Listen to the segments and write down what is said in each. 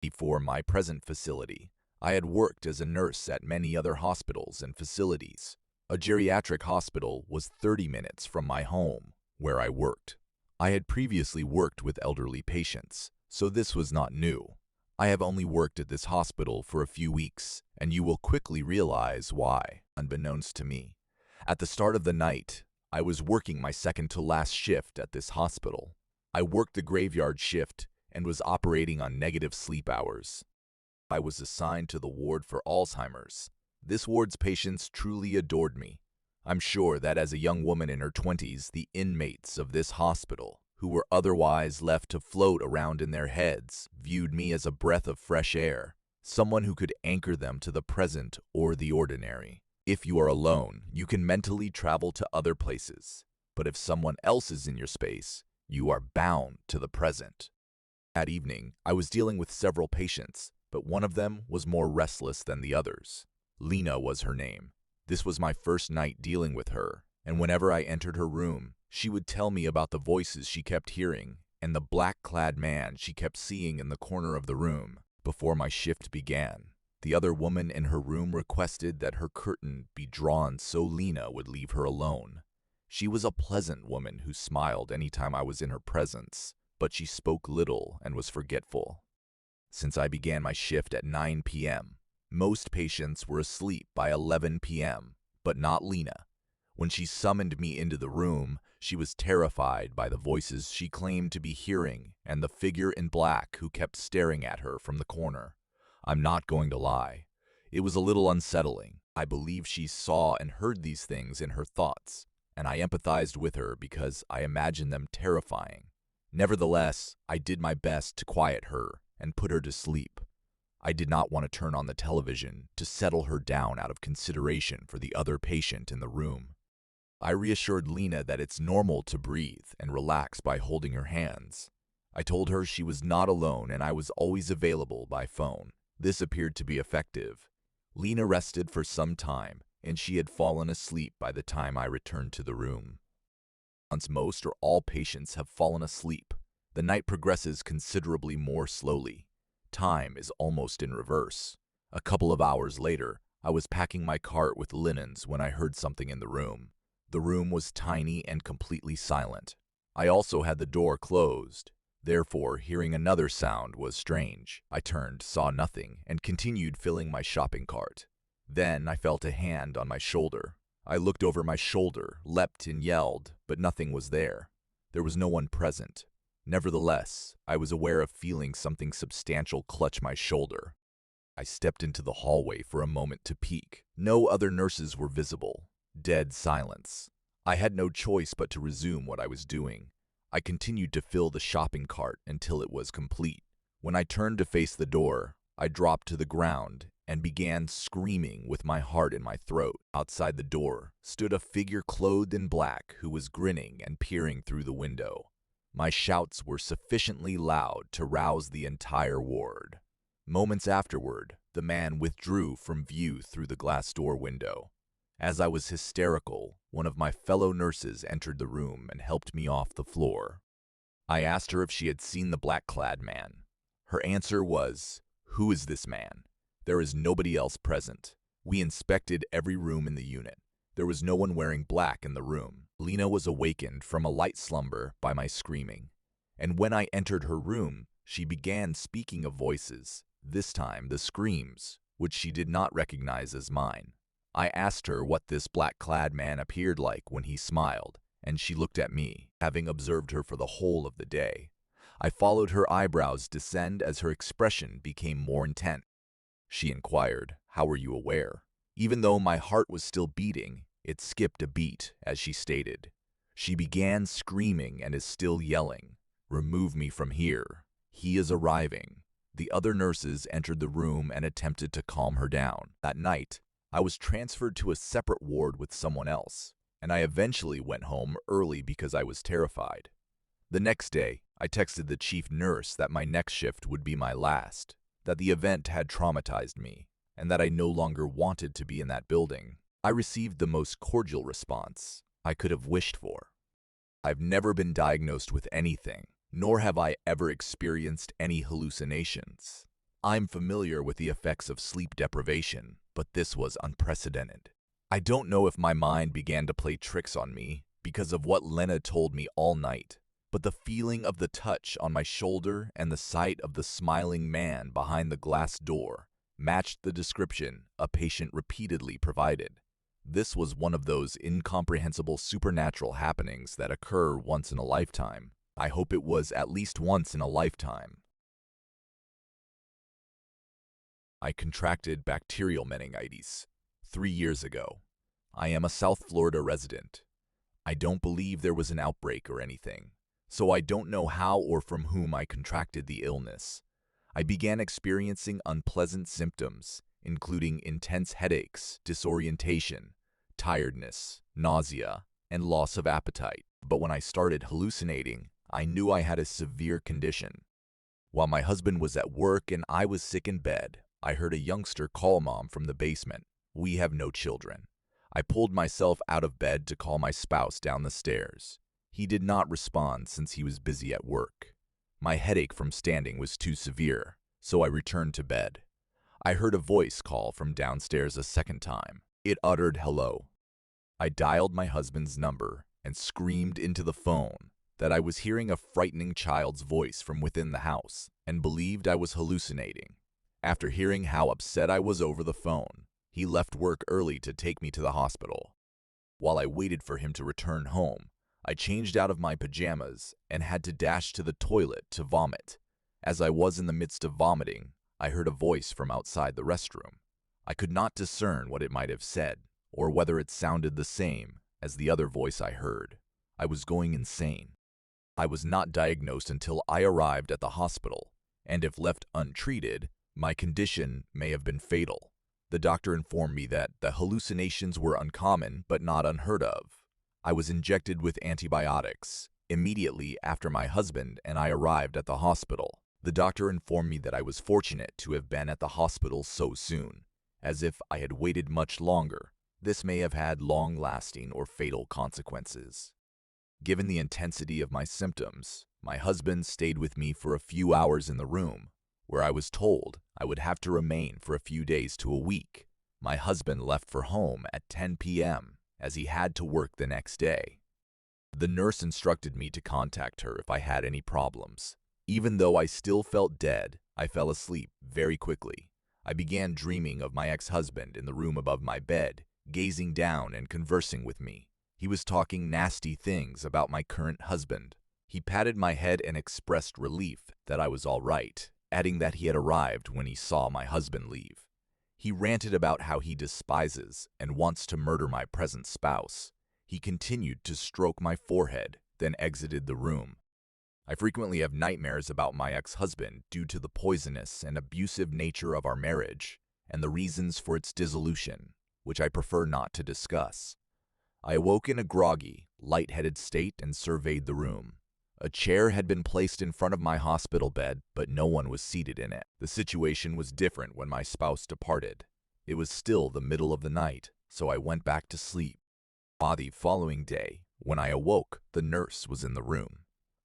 Before my present facility, I had worked as a nurse at many other hospitals and facilities. A geriatric hospital was 30 minutes from my home, where I worked. I had previously worked with elderly patients, so this was not new. I have only worked at this hospital for a few weeks, and you will quickly realize why, unbeknownst to me. At the start of the night, I was working my second-to-last shift at this hospital. I worked the graveyard shift and was operating on negative sleep hours. I was assigned to the ward for Alzheimer's. This ward's patients truly adored me. I'm sure that as a young woman in her 20s, the inmates of this hospital, who were otherwise left to float around in their heads, viewed me as a breath of fresh air, someone who could anchor them to the present or the ordinary. If you are alone, you can mentally travel to other places, but if someone else is in your space, you are bound to the present. That evening, I was dealing with several patients, but one of them was more restless than the others. Lena was her name. This was my first night dealing with her, and whenever I entered her room, she would tell me about the voices she kept hearing and the black-clad man she kept seeing in the corner of the room. Before my shift began, the other woman in her room requested that her curtain be drawn so Lena would leave her alone. She was a pleasant woman who smiled anytime I was in her presence, but she spoke little and was forgetful. Since I began my shift at 9 p.m., most patients were asleep by 11 p.m., but not Lena. When she summoned me into the room, she was terrified by the voices she claimed to be hearing and the figure in black who kept staring at her from the corner. I'm not going to lie. It was a little unsettling. I believe she saw and heard these things in her thoughts, and I empathized with her because I imagined them terrifying. Nevertheless, I did my best to quiet her and put her to sleep. I did not want to turn on the television to settle her down out of consideration for the other patient in the room. I reassured Lena that it's normal to breathe and relax by holding her hands. I told her she was not alone and I was always available by phone. This appeared to be effective. Lena rested for some time, and she had fallen asleep by the time I returned to the room. Once most or all patients have fallen asleep, the night progresses considerably more slowly. Time is almost in reverse. A couple of hours later, I was packing my cart with linens when I heard something in the room. The room was tiny and completely silent. I also had the door closed. Therefore, hearing another sound was strange. I turned, saw nothing, and continued filling my shopping cart. Then I felt a hand on my shoulder. I looked over my shoulder, leapt and yelled, but nothing was there. There was no one present. Nevertheless, I was aware of feeling something substantial clutch my shoulder. I stepped into the hallway for a moment to peek. No other nurses were visible. Dead silence. I had no choice but to resume what I was doing. I continued to fill the shopping cart until it was complete. When I turned to face the door, I dropped to the ground and began screaming with my heart in my throat. Outside the door stood a figure clothed in black who was grinning and peering through the window. My shouts were sufficiently loud to rouse the entire ward. Moments afterward, the man withdrew from view through the glass door window. As I was hysterical, one of my fellow nurses entered the room and helped me off the floor. I asked her if she had seen the black-clad man. Her answer was, "Who is this man? There is nobody else present. We inspected every room in the unit. There was no one wearing black in the room." Lena was awakened from a light slumber by my screaming, and when I entered her room, she began speaking of voices, this time the screams, which she did not recognize as mine. I asked her what this black-clad man appeared like when he smiled, and she looked at me, having observed her for the whole of the day. I followed her eyebrows descend as her expression became more intent. She inquired, "How were you aware?" Even though my heart was still beating, it skipped a beat as she stated. She began screaming and is still yelling, "Remove me from here. He is arriving." The other nurses entered the room and attempted to calm her down. That night, I was transferred to a separate ward with someone else, and I eventually went home early because I was terrified. The next day, I texted the chief nurse that my next shift would be my last, that the event had traumatized me, and that I no longer wanted to be in that building. I received the most cordial response I could have wished for. I've never been diagnosed with anything, nor have I ever experienced any hallucinations. I'm familiar with the effects of sleep deprivation, but this was unprecedented. I don't know if my mind began to play tricks on me because of what Lena told me all night, but the feeling of the touch on my shoulder and the sight of the smiling man behind the glass door matched the description a patient repeatedly provided. This was one of those incomprehensible supernatural happenings that occur once in a lifetime. I hope it was at least once in a lifetime. I contracted bacterial meningitis 3 years ago. I am a South Florida resident. I don't believe there was an outbreak or anything, so I don't know how or from whom I contracted the illness. I began experiencing unpleasant symptoms, including intense headaches, disorientation, tiredness, nausea, and loss of appetite. But when I started hallucinating, I knew I had a severe condition. While my husband was at work and I was sick in bed, I heard a youngster call Mom from the basement. We have no children. I pulled myself out of bed to call my spouse down the stairs. He did not respond since he was busy at work. My headache from standing was too severe, so I returned to bed. I heard a voice call from downstairs a second time. It uttered hello. I dialed my husband's number and screamed into the phone that I was hearing a frightening child's voice from within the house and believed I was hallucinating. After hearing how upset I was over the phone, he left work early to take me to the hospital. While I waited for him to return home, I changed out of my pajamas and had to dash to the toilet to vomit. As I was in the midst of vomiting, I heard a voice from outside the restroom. I could not discern what it might have said, or whether it sounded the same as the other voice I heard. I was going insane. I was not diagnosed until I arrived at the hospital, and if left untreated, my condition may have been fatal. The doctor informed me that the hallucinations were uncommon but not unheard of. I was injected with antibiotics immediately after my husband and I arrived at the hospital. The doctor informed me that I was fortunate to have been at the hospital so soon, as if I had waited much longer, this may have had long-lasting or fatal consequences. Given the intensity of my symptoms, my husband stayed with me for a few hours in the room, where I was told I would have to remain for a few days to a week. My husband left for home at 10 p.m. as he had to work the next day. The nurse instructed me to contact her if I had any problems. Even though I still felt dead, I fell asleep very quickly. I began dreaming of my ex-husband in the room above my bed, gazing down and conversing with me. He was talking nasty things about my current husband. He patted my head and expressed relief that I was all right, adding that he had arrived when he saw my husband leave. He ranted about how he despises and wants to murder my present spouse. He continued to stroke my forehead, then exited the room. I frequently have nightmares about my ex-husband due to the poisonous and abusive nature of our marriage and the reasons for its dissolution, which I prefer not to discuss. I awoke in a groggy, lightheaded state and surveyed the room. A chair had been placed in front of my hospital bed, but no one was seated in it. The situation was different when my spouse departed. It was still the middle of the night, so I went back to sleep. On the following day, when I awoke, the nurse was in the room.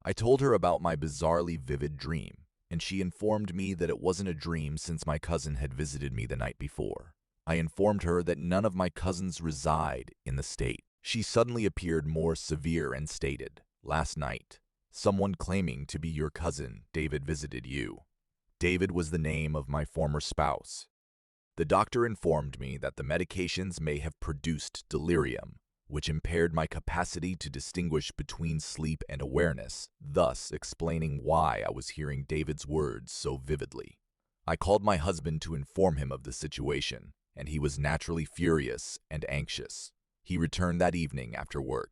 I told her about my bizarrely vivid dream, and she informed me that it wasn't a dream since my cousin had visited me the night before. I informed her that none of my cousins reside in the state. She suddenly appeared more severe and stated, "Last night, someone claiming to be your cousin, David, visited you." David was the name of my former spouse. The doctor informed me that the medications may have produced delirium, which impaired my capacity to distinguish between sleep and awareness, thus explaining why I was hearing David's words so vividly. I called my husband to inform him of the situation, and he was naturally furious and anxious. He returned that evening after work.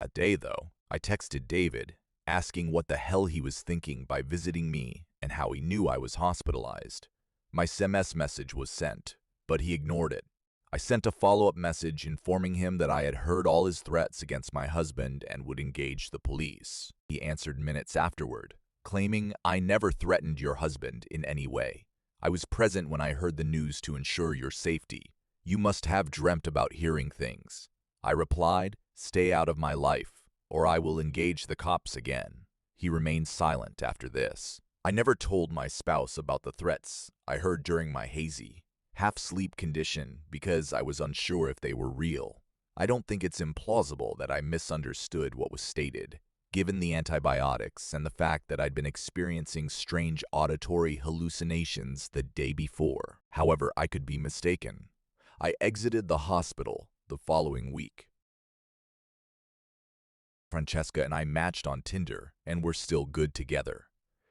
That day, though, I texted David, asking what the hell he was thinking by visiting me and how he knew I was hospitalized. My SMS message was sent, but he ignored it. I sent a follow-up message informing him that I had heard all his threats against my husband and would engage the police. He answered minutes afterward, claiming, "I never threatened your husband in any way. I was present when I heard the news to ensure your safety. You must have dreamt about hearing things." I replied, "Stay out of my life, or I will engage the cops again." He remained silent after this. I never told my spouse about the threats I heard during my hazy, half-sleep condition because I was unsure if they were real. I don't think it's implausible that I misunderstood what was stated, given the antibiotics and the fact that I'd been experiencing strange auditory hallucinations the day before. However, I could be mistaken. I exited the hospital the following week. Francesca and I matched on Tinder and were still good together.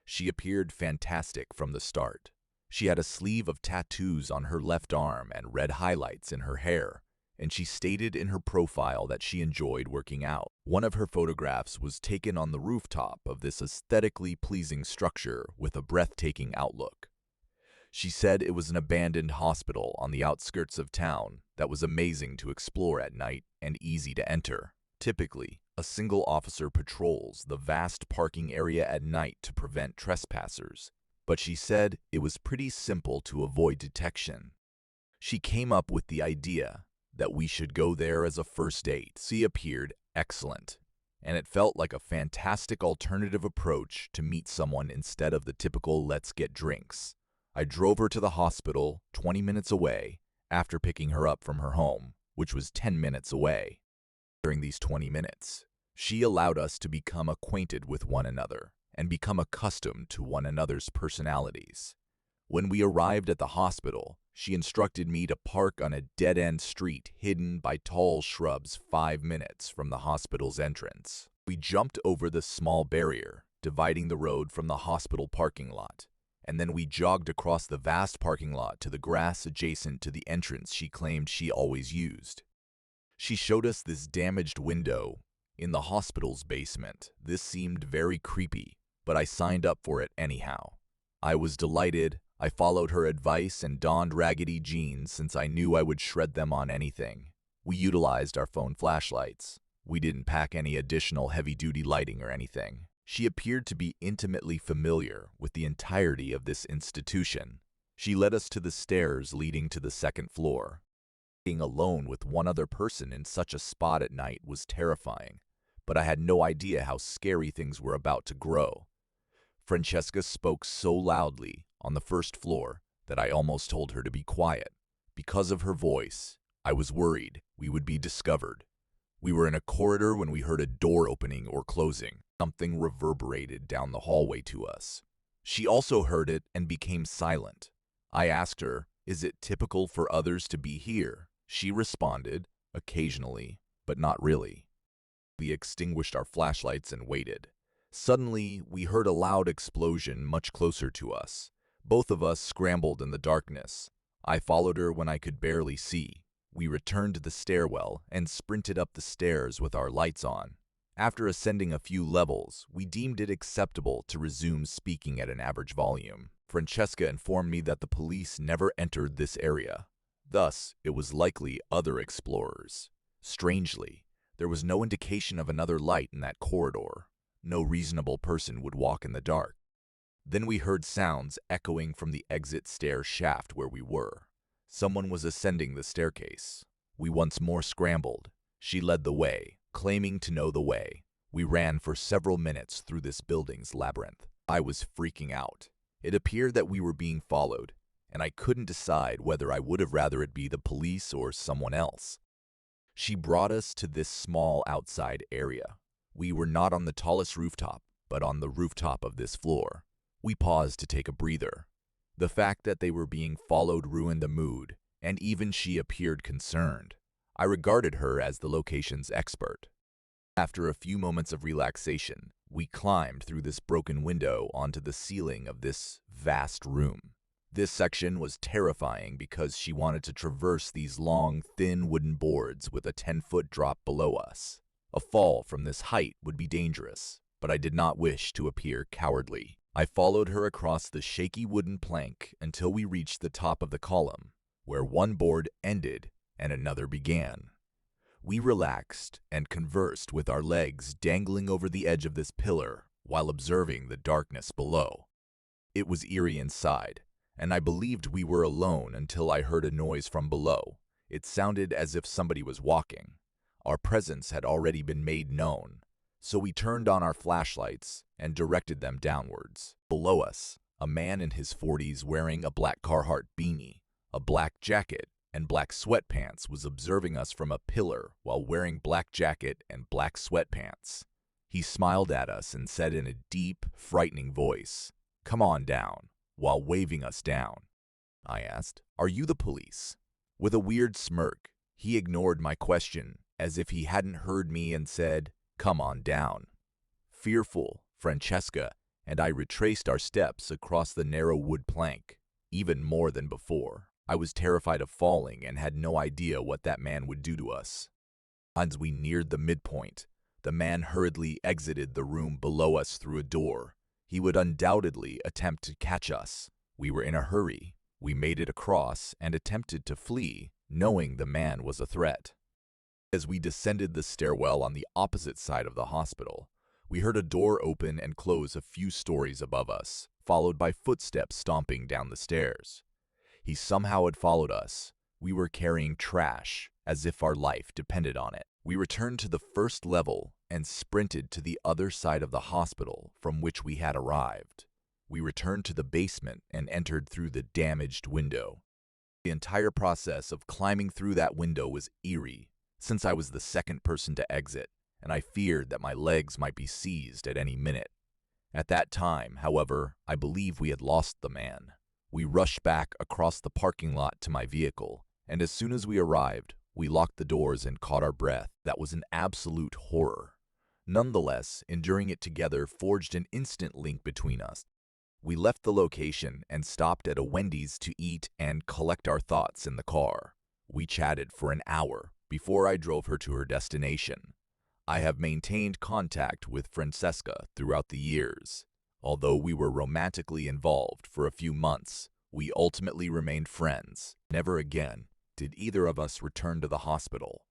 She appeared fantastic from the start. She had a sleeve of tattoos on her left arm and red highlights in her hair, and she stated in her profile that she enjoyed working out. One of her photographs was taken on the rooftop of this aesthetically pleasing structure with a breathtaking outlook. She said it was an abandoned hospital on the outskirts of town that was amazing to explore at night and easy to enter. Typically, a single officer patrols the vast parking area at night to prevent trespassers, but she said it was pretty simple to avoid detection. She came up with the idea that we should go there as a first date. She appeared excellent, and it felt like a fantastic alternative approach to meet someone instead of the typical let's get drinks. I drove her to the hospital 20 minutes away after picking her up from her home, which was 10 minutes away. During these 20 minutes, she allowed us to become acquainted with one another and become accustomed to one another's personalities. When we arrived at the hospital, she instructed me to park on a dead-end street hidden by tall shrubs 5 minutes from the hospital's entrance. We jumped over the small barrier, dividing the road from the hospital parking lot, and then we jogged across the vast parking lot to the grass adjacent to the entrance she claimed she always used. She showed us this damaged window in the hospital's basement. This seemed very creepy, but I signed up for it anyhow. I was delighted. I followed her advice and donned raggedy jeans since I knew I would shred them on anything. We utilized our phone flashlights. We didn't pack any additional heavy-duty lighting or anything. She appeared to be intimately familiar with the entirety of this institution. She led us to the stairs leading to the second floor. Being alone with one other person in such a spot at night was terrifying, but I had no idea how scary things were about to grow. Francesca spoke so loudly on the first floor that I almost told her to be quiet. Because of her voice, I was worried we would be discovered. We were in a corridor when we heard a door opening or closing. Something reverberated down the hallway to us. She also heard it and became silent. I asked her, "Is it typical for others to be here?" She responded, "Occasionally, but not really." We extinguished our flashlights and waited. Suddenly, we heard a loud explosion much closer to us. Both of us scrambled in the darkness. I followed her when I could barely see. We returned to the stairwell and sprinted up the stairs with our lights on. After ascending a few levels, we deemed it acceptable to resume speaking at an average volume. Francesca informed me that the police never entered this area. Thus, it was likely other explorers. Strangely, there was no indication of another light in that corridor. No reasonable person would walk in the dark. Then we heard sounds echoing from the exit stair shaft where we were. Someone was ascending the staircase. We once more scrambled. She led the way, claiming to know the way. We ran for several minutes through this building's labyrinth. I was freaking out. It appeared that we were being followed, and I couldn't decide whether I would have rather it be the police or someone else. She brought us to this small outside area. We were not on the tallest rooftop, but on the rooftop of this floor. We paused to take a breather. The fact that they were being followed ruined the mood, and even she appeared concerned. I regarded her as the location's expert. After a few moments of relaxation, we climbed through this broken window onto the ceiling of this vast room. This section was terrifying because she wanted to traverse these long, thin wooden boards with a 10-foot drop below us. A fall from this height would be dangerous, but I did not wish to appear cowardly. I followed her across the shaky wooden plank until we reached the top of the column, where one board ended and another began. We relaxed and conversed with our legs dangling over the edge of this pillar while observing the darkness below. It was eerie inside, and I believed we were alone until I heard a noise from below. It sounded as if somebody was walking. Our presence had already been made known. So we turned on our flashlights and directed them downwards. Below us, a man in his 40s wearing a black Carhartt beanie, a black jacket, and black sweatpants was observing us from a pillar while wearing black jacket and black sweatpants. He smiled at us and said in a deep, frightening voice, "Come on down," while waving us down. I asked, "Are you the police?" With a weird smirk, he ignored my question as if he hadn't heard me and said, "Come on down." Fearful, Francesca and I retraced our steps across the narrow wood plank. Even more than before, I was terrified of falling and had no idea what that man would do to us. As we neared the midpoint, the man hurriedly exited the room below us through a door. He would undoubtedly attempt to catch us. We were in a hurry. We made it across and attempted to flee, knowing the man was a threat. As we descended the stairwell on the opposite side of the hospital, we heard a door open and close a few stories above us, followed by footsteps stomping down the stairs. He somehow had followed us. We were carrying trash, as if our life depended on it. We returned to the first level and sprinted to the other side of the hospital from which we had arrived. We returned to the basement and entered through the damaged window. The entire process of climbing through that window was eerie, since I was the second person to exit, and I feared that my legs might be seized at any minute. At that time, however, I believe we had lost the man. We rushed back across the parking lot to my vehicle, and as soon as we arrived, we locked the doors and caught our breath. That was an absolute horror. Nonetheless, enduring it together forged an instant link between us. We left the location and stopped at a Wendy's to eat and collect our thoughts in the car. We chatted for an hour before I drove her to her destination. I have maintained contact with Francesca throughout the years. Although we were romantically involved for a few months, we ultimately remained friends. Never again did either of us return to the hospital.